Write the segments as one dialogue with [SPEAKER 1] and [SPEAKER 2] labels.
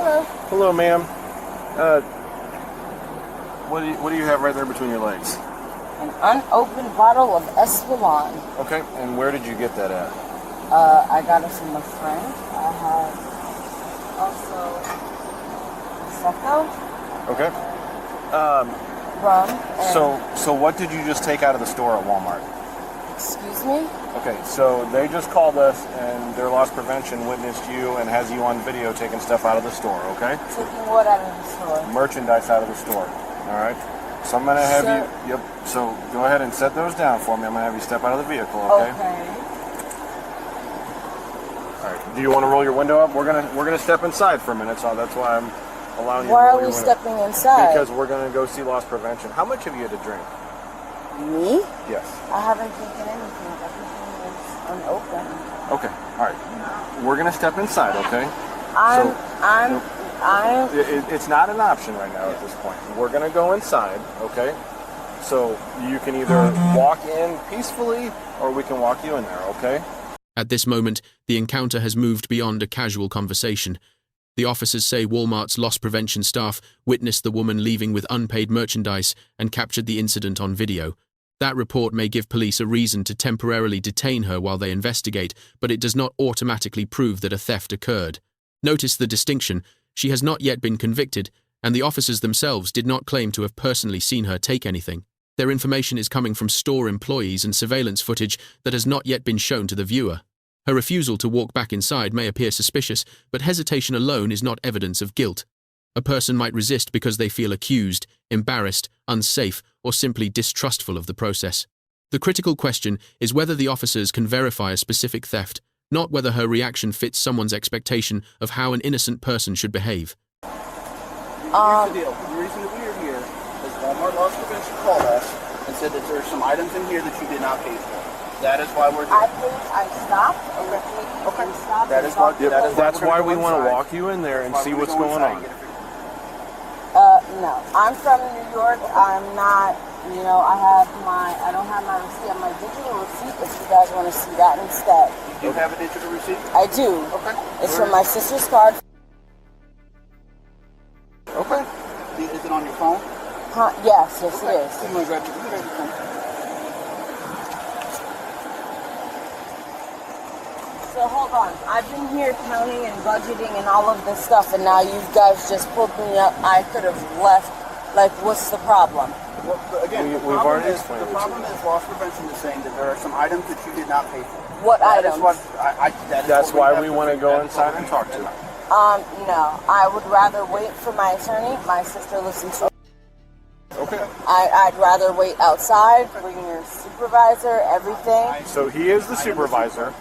[SPEAKER 1] Hello.
[SPEAKER 2] Hello, ma'am. What do you have right there between your legs?
[SPEAKER 1] An unopened bottle of Escalated.
[SPEAKER 2] Okay, and where did you get that at?
[SPEAKER 1] I got it from a friend. I have also Prosecco.
[SPEAKER 2] Okay.
[SPEAKER 1] Rum.
[SPEAKER 2] So what did you just take out of the store at Walmart?
[SPEAKER 1] Excuse me?
[SPEAKER 2] Okay, so they just called us and their loss prevention witnessed you and has you on video taking stuff out of the store, okay?
[SPEAKER 1] Taking what out of the store?
[SPEAKER 2] Merchandise out of the store, all right? So I'm going to have you, so go ahead and set those down for me. I'm going to have you step out of the vehicle, okay?
[SPEAKER 1] Okay.
[SPEAKER 2] All right, do you want to roll your window up? We're gonna step inside for a minute, so that's why I'm allowing you to roll your window.
[SPEAKER 1] Why are we stepping inside?
[SPEAKER 2] Because we're going to go see loss prevention. How much have you had to drink?
[SPEAKER 1] Me?
[SPEAKER 2] Yes.
[SPEAKER 1] I haven't taken anything. Everything is unopened.
[SPEAKER 2] Okay, all right. We're going to step inside, okay? It's not an option right now at this point. We're going to go inside, okay? So you can either walk in peacefully or we can walk you in there, okay?
[SPEAKER 3] At this moment, the encounter has moved beyond a casual conversation. The officers say Walmart's loss prevention staff witnessed the woman leaving with unpaid merchandise and captured the incident on video. That report may give police a reason to temporarily detain her while they investigate, but it does not automatically prove that a theft occurred. Notice the distinction. She has not yet been convicted, and the officers themselves did not claim to have personally seen her take anything. Their information is coming from store employees and surveillance footage that has not yet been shown to the viewer. Her refusal to walk back inside may appear suspicious, but hesitation alone is not evidence of guilt. A person might resist because they feel accused, embarrassed, unsafe, or simply distrustful of the process. The critical question is whether the officers can verify a specific theft, not whether her reaction fits someone's expectation of how an innocent person should behave.
[SPEAKER 4] Here's the deal. The reason that we are here is Walmart Loss Prevention called us and said that there are some items in here that you did not pay for. That is why we're here.
[SPEAKER 1] I stopped.
[SPEAKER 4] Okay.
[SPEAKER 1] Stopped.
[SPEAKER 2] That's why we want to walk you in there and see what's going on.
[SPEAKER 1] No. I'm from New York. I'm not, I don't have my receipt. I have my digital receipt if you guys want to see that instead.
[SPEAKER 4] You do have a digital receipt?
[SPEAKER 1] I do.
[SPEAKER 4] Okay.
[SPEAKER 1] It's from my sister's card.
[SPEAKER 4] Okay. Is it on your phone?
[SPEAKER 1] Yes, it is.
[SPEAKER 4] You want to grab your phone?
[SPEAKER 1] So hold on. I've been here counting and budgeting and all of this stuff, and now you guys just pulled me up. I could have left. Like, what's the problem?
[SPEAKER 4] Well, again, the problem is loss prevention is saying that there are some items that you did not pay for.
[SPEAKER 1] What items?
[SPEAKER 2] That's why we want to go inside and talk to you.
[SPEAKER 1] No. I would rather wait for my attorney. My sister listens to.
[SPEAKER 2] Okay.
[SPEAKER 1] I'd rather wait outside, bring your supervisor, everything.
[SPEAKER 2] So he is the supervisor.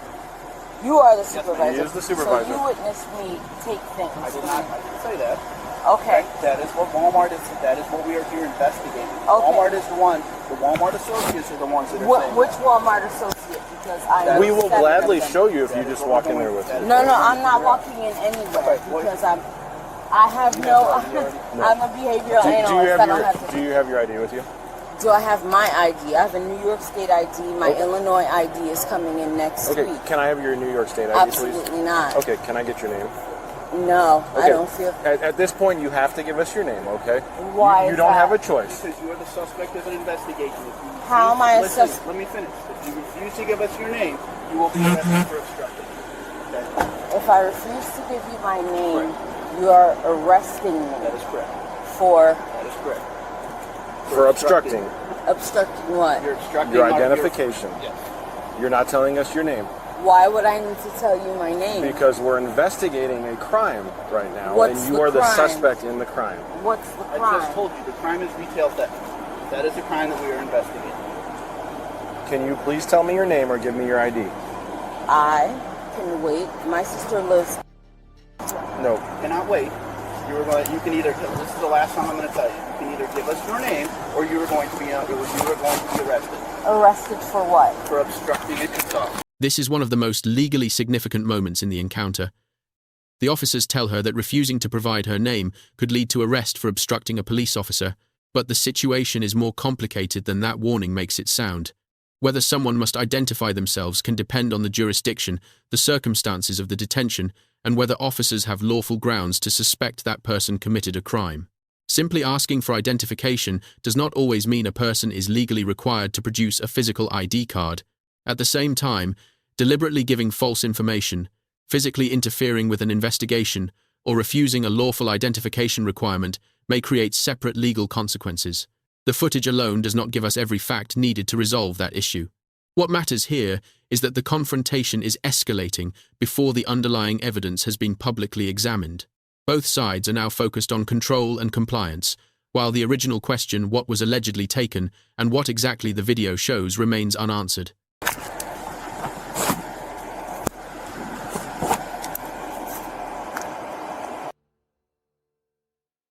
[SPEAKER 1] You are the supervisor.
[SPEAKER 2] He is the supervisor.
[SPEAKER 1] So you witnessed me take things.
[SPEAKER 4] I didn't say that.
[SPEAKER 1] Okay.
[SPEAKER 4] That is what Walmart is. That is what we are here investigating.
[SPEAKER 1] Okay.
[SPEAKER 4] Walmart is the one. The Walmart associates are the ones that are saying.
[SPEAKER 1] Which Walmart associate? Because
[SPEAKER 2] we will gladly show you if you just walk in there with us.
[SPEAKER 1] No, I'm not walking in anywhere because I have no. I'm a behavioral analyst.
[SPEAKER 2] Do you have your ID with you?
[SPEAKER 1] Do I have my ID? I have a New York State ID. My Illinois ID is coming in next week.
[SPEAKER 2] Okay, can I have your New York State ID, please?
[SPEAKER 1] Absolutely not.
[SPEAKER 2] Okay, can I get your name?
[SPEAKER 1] No,
[SPEAKER 2] okay.
[SPEAKER 1] I don't feel...
[SPEAKER 2] At this point, you have to give us your name, okay?
[SPEAKER 1] Why
[SPEAKER 2] You don't have a choice.
[SPEAKER 4] Because you are the suspect of an investigation.
[SPEAKER 1] How am I a suspect?
[SPEAKER 4] Let me finish. If you refuse to give us your name, you will be arrested for obstruction. Okay?
[SPEAKER 1] If I refuse to give you my name, you are arresting me.
[SPEAKER 4] That is correct.
[SPEAKER 1] For?
[SPEAKER 4] That is correct.
[SPEAKER 2] For obstructing.
[SPEAKER 1] Obstructing what?
[SPEAKER 4] You're obstructing
[SPEAKER 2] your identification.
[SPEAKER 4] Yes.
[SPEAKER 2] You're not telling us your name.
[SPEAKER 1] Why would I need to tell you my name?
[SPEAKER 2] Because we're investigating a crime right now,
[SPEAKER 1] What's
[SPEAKER 2] and you are the suspect in the crime.
[SPEAKER 1] What's the crime?
[SPEAKER 4] I just told you, the crime is retail theft. That is the crime that we are investigating.
[SPEAKER 2] Can you please tell me your name or give me your ID?
[SPEAKER 1] I can wait. My sister lives...
[SPEAKER 2] No.
[SPEAKER 4] You cannot wait. You can either, this is the last time I'm going to tell you, you can either give us your name or you are going to be arrested.
[SPEAKER 1] Arrested for what?
[SPEAKER 4] For obstructing a conduct.
[SPEAKER 3] This is one of the most legally significant moments in the encounter. The officers tell her that refusing to provide her name could lead to arrest for obstructing a police officer, but the situation is more complicated than that warning makes it sound. Whether someone must identify themselves can depend on the jurisdiction, the circumstances of the detention, and whether officers have lawful grounds to suspect that person committed a crime. Simply asking for identification does not always mean a person is legally required to produce a physical ID card. At the same time, deliberately giving false information, physically interfering with an investigation, or refusing a lawful identification requirement may create separate legal consequences. The footage alone does not give us every fact needed to resolve that issue. What matters here is that the confrontation is escalating before the underlying evidence has been publicly examined. Both sides are now focused on control and compliance, while the original question, what was allegedly taken and what exactly the video shows, remains unanswered.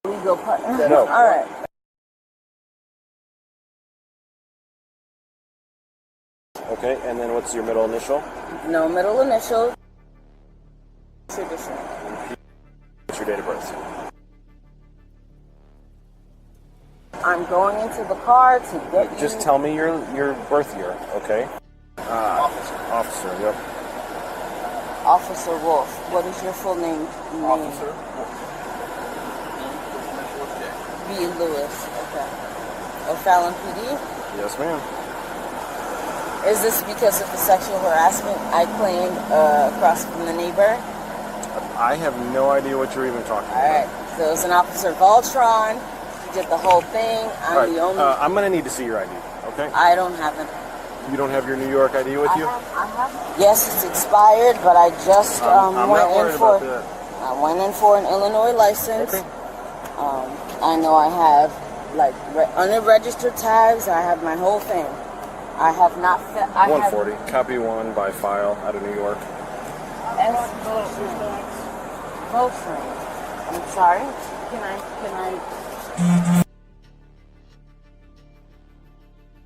[SPEAKER 1] Legal partner?
[SPEAKER 2] No.
[SPEAKER 1] All right.
[SPEAKER 2] Okay, and then what's your middle initial?
[SPEAKER 1] No middle initial. Traditional.
[SPEAKER 2] What's your date of birth?
[SPEAKER 1] I'm going into the car to get
[SPEAKER 2] Just
[SPEAKER 1] you.
[SPEAKER 2] tell me your birth year, okay?
[SPEAKER 4] Officer.
[SPEAKER 2] Officer, yep.
[SPEAKER 1] Officer Wolf. What is your full name?
[SPEAKER 4] Officer.
[SPEAKER 1] B. Lewis. Okay. O'Fallon PD?
[SPEAKER 2] Yes, ma'am.
[SPEAKER 1] Is this because of the sexual harassment I claimed across from the neighbor?
[SPEAKER 2] I have no idea what you're even talking about.
[SPEAKER 1] Alright. So it's an Officer Voltron. He did the whole thing. I'm
[SPEAKER 2] All right,
[SPEAKER 1] the only.
[SPEAKER 2] I'm going to need to see your ID, okay?
[SPEAKER 1] I don't have it.
[SPEAKER 2] You don't have your New York ID with you?
[SPEAKER 1] I have. Yes, it's expired, but I just
[SPEAKER 2] I'm not
[SPEAKER 1] went
[SPEAKER 2] worried
[SPEAKER 1] in for.
[SPEAKER 2] about that.
[SPEAKER 1] I went in for an Illinois license.
[SPEAKER 2] Okay.
[SPEAKER 1] I know I have like unregistered tags. I have my whole thing. I have not. I
[SPEAKER 2] 140, copy one by file out of New York.
[SPEAKER 1] Voltron. I'm sorry. Can I?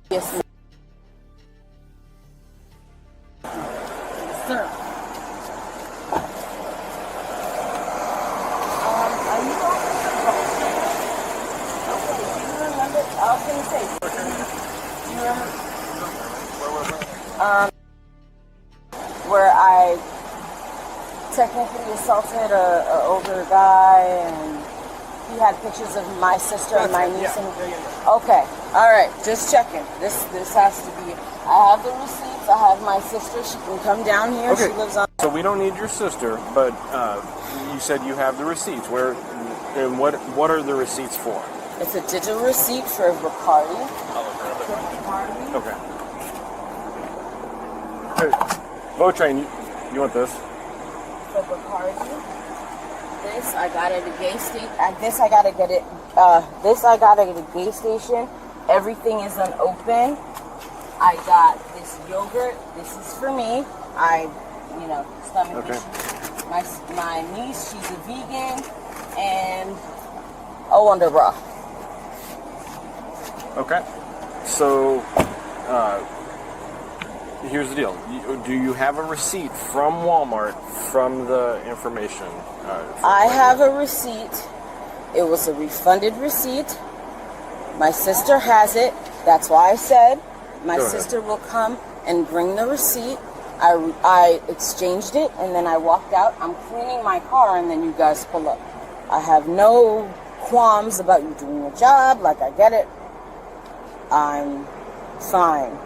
[SPEAKER 1] Yes, sir. Are you do you remember? I was going to say. Do you remember? Where I technically assaulted a older guy, and he had pictures of my sister and my niece. Okay, all right, just checking. This has to be. I have the receipts. I have my sister. She can come down here.
[SPEAKER 2] Okay.
[SPEAKER 1] She lives on.
[SPEAKER 2] So we don't need your sister, but you said you have the receipts. Where and what are the receipts for?
[SPEAKER 1] It's a digital receipt for Bacardi.
[SPEAKER 2] Okay. Hey, Votrain, you want this?
[SPEAKER 1] For Bacardi. This I got at a gas station. This I gotta get it. This I got at a gas station. Everything is unopened. I got this yogurt. This is for me. Stomach issue. My niece, she's a vegan, and Wonder Bra.
[SPEAKER 2] Okay. So, here's the deal. Do you have a receipt from Walmart from the information?
[SPEAKER 1] I have a receipt. It was a refunded receipt. My sister has it. That's why I said my sister will come and bring the receipt. I exchanged it, and then I walked out. I'm cleaning my car, and then you guys pull up. I have no qualms about you doing your job. Like, I get it. I'm fine.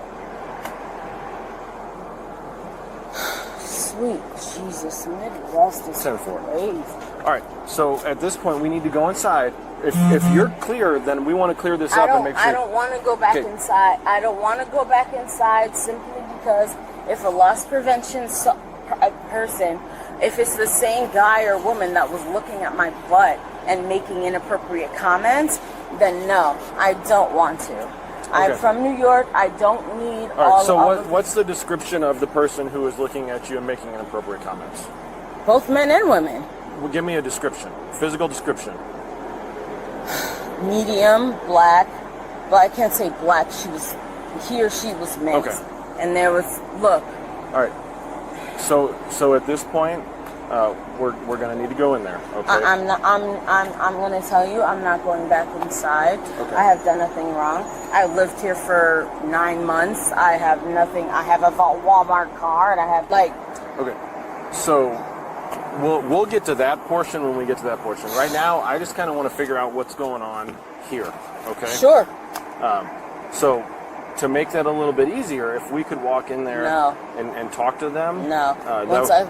[SPEAKER 1] Sweet Jesus, Midwest is
[SPEAKER 2] 10-4.
[SPEAKER 1] crazy.
[SPEAKER 2] All right. So at this point, we need to go inside. If you're clear, then we want to clear this up and make sure.
[SPEAKER 1] I don't want to go back inside. I don't want to go back inside simply because if a loss prevention person, if it's the same guy or woman that was looking at my butt and making inappropriate comments, then no, I don't want to. I'm from New York. I don't need all.
[SPEAKER 2] So what's the description of the person who is looking at you and making inappropriate comments?
[SPEAKER 1] Both men and women.
[SPEAKER 2] Well, give me a description, physical description.
[SPEAKER 1] Medium, black. Well, I can't say black. He or she was mixed.
[SPEAKER 2] Okay.
[SPEAKER 1] And there was, look.
[SPEAKER 2] All right. So at this point, we're gonna need to go in there. Okay.
[SPEAKER 1] I'm gonna tell you, I'm not going back inside.
[SPEAKER 2] Okay.
[SPEAKER 1] I have done nothing wrong. I lived here for 9 months. I have nothing. I have a Walmart card. I have
[SPEAKER 2] Okay. So We'll get to that portion when we get to that portion. Right now, I just kind of want to figure out what's going on here. Okay.
[SPEAKER 1] Sure.
[SPEAKER 2] So, to make that a little bit easier, if we could walk in there and talk to them.
[SPEAKER 1] No.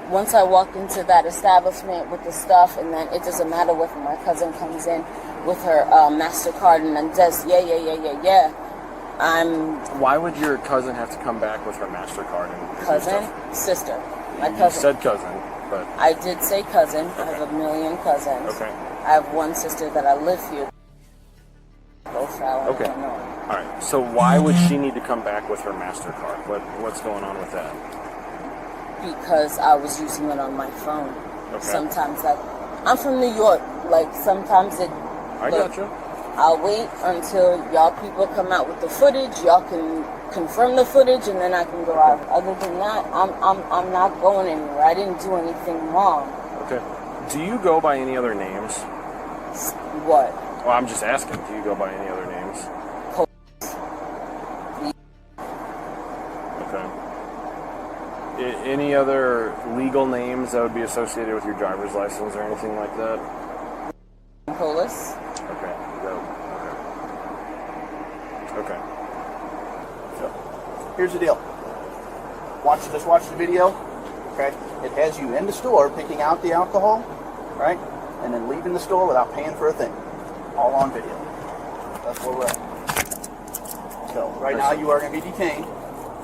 [SPEAKER 1] Once I walk into that establishment with the stuff, and then it doesn't matter whether my cousin comes in with her MasterCard and then does yeah.
[SPEAKER 2] Why would your cousin have to come back with her MasterCard?
[SPEAKER 1] Sister. My cousin.
[SPEAKER 2] You said cousin, but
[SPEAKER 1] I did say cousin. I have a million cousins.
[SPEAKER 2] Okay.
[SPEAKER 1] I have one sister that I live here.
[SPEAKER 2] Okay. All right. So why would she need to come back with her MasterCard? What's going on with that?
[SPEAKER 1] Because I was using it on my phone.
[SPEAKER 2] Okay.
[SPEAKER 1] Sometimes, I'm from New York. Like, sometimes
[SPEAKER 2] I gotcha.
[SPEAKER 1] I'll wait until y'all people come out with the footage. Y'all can confirm the footage, and then I can go out. Other than that, I'm not going anywhere. I didn't do anything wrong.
[SPEAKER 2] Okay. Do you go by any other names?
[SPEAKER 1] What?
[SPEAKER 2] Well, I'm just asking. Do you go by any other names? Okay. Any other legal names that would be associated with your driver's license or anything like that?
[SPEAKER 1] Polis.
[SPEAKER 2] Okay. Okay.
[SPEAKER 4] So, here's the deal. Just watch the video. Okay. It has you in the store picking out the alcohol, right, and then leaving the store without paying for a thing. All on video. That's where we're at. So, right now you are going to be detained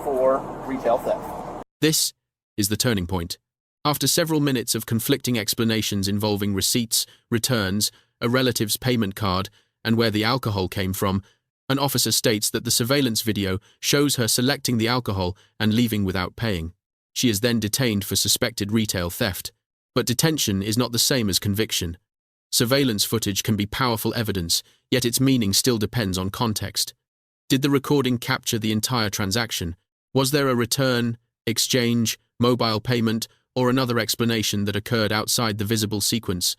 [SPEAKER 4] for retail theft.
[SPEAKER 3] This is the turning point. After several minutes of conflicting explanations involving receipts, returns, a relative's payment card, and where the alcohol came from, an officer states that the surveillance video shows her selecting the alcohol and leaving without paying. She is then detained for suspected retail theft. But detention is not the same as conviction. Surveillance footage can be powerful evidence, yet its meaning still depends on context. Did the recording capture the entire transaction? Was there a return, exchange, mobile payment, or another explanation that occurred outside the visible sequence?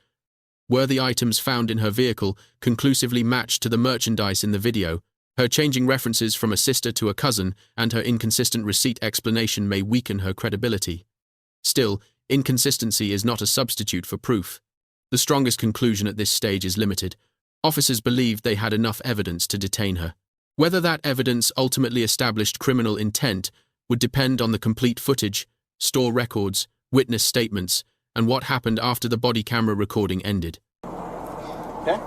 [SPEAKER 3] Were the items found in her vehicle conclusively matched to the merchandise in the video? Her changing references from a sister to a cousin and her inconsistent receipt explanation may weaken her credibility. Still, inconsistency is not a substitute for proof. The strongest conclusion at this stage is limited. Officers believed they had enough evidence to detain her. Whether that evidence ultimately established criminal intent would depend on the complete footage, store records, witness statements, and what happened after the body camera recording ended.
[SPEAKER 2] Okay.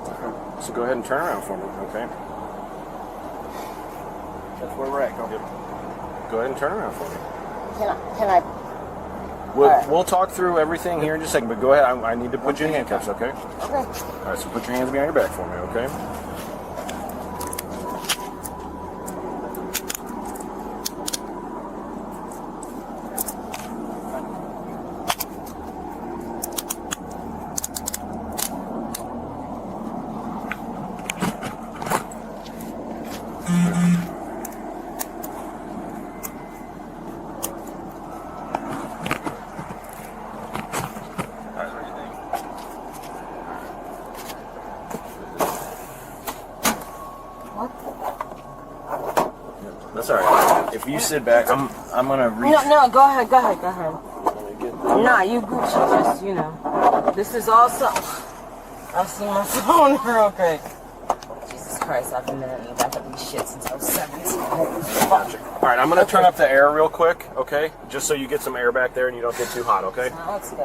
[SPEAKER 2] So go ahead and turn around for me, okay?
[SPEAKER 4] That's where we're at. Go.
[SPEAKER 2] Go ahead and turn around for me.
[SPEAKER 1] Can I?
[SPEAKER 2] We'll talk through everything here in just a second, but go ahead. I need to put you in handcuffs, okay?
[SPEAKER 1] Okay.
[SPEAKER 2] All right, so put your hands behind your back for me, okay? That's all right. If you sit back, I'm gonna reach.
[SPEAKER 1] No, go ahead. Nah, you Gucci, just, this is also. I'll see my phone real quick. Jesus Christ, I've been in the back of these shit since I was 17.
[SPEAKER 2] Gotcha. All right, I'm gonna turn up the air real quick, okay? Just so you get some air back there and you don't get too hot, okay?
[SPEAKER 1] Sounds good.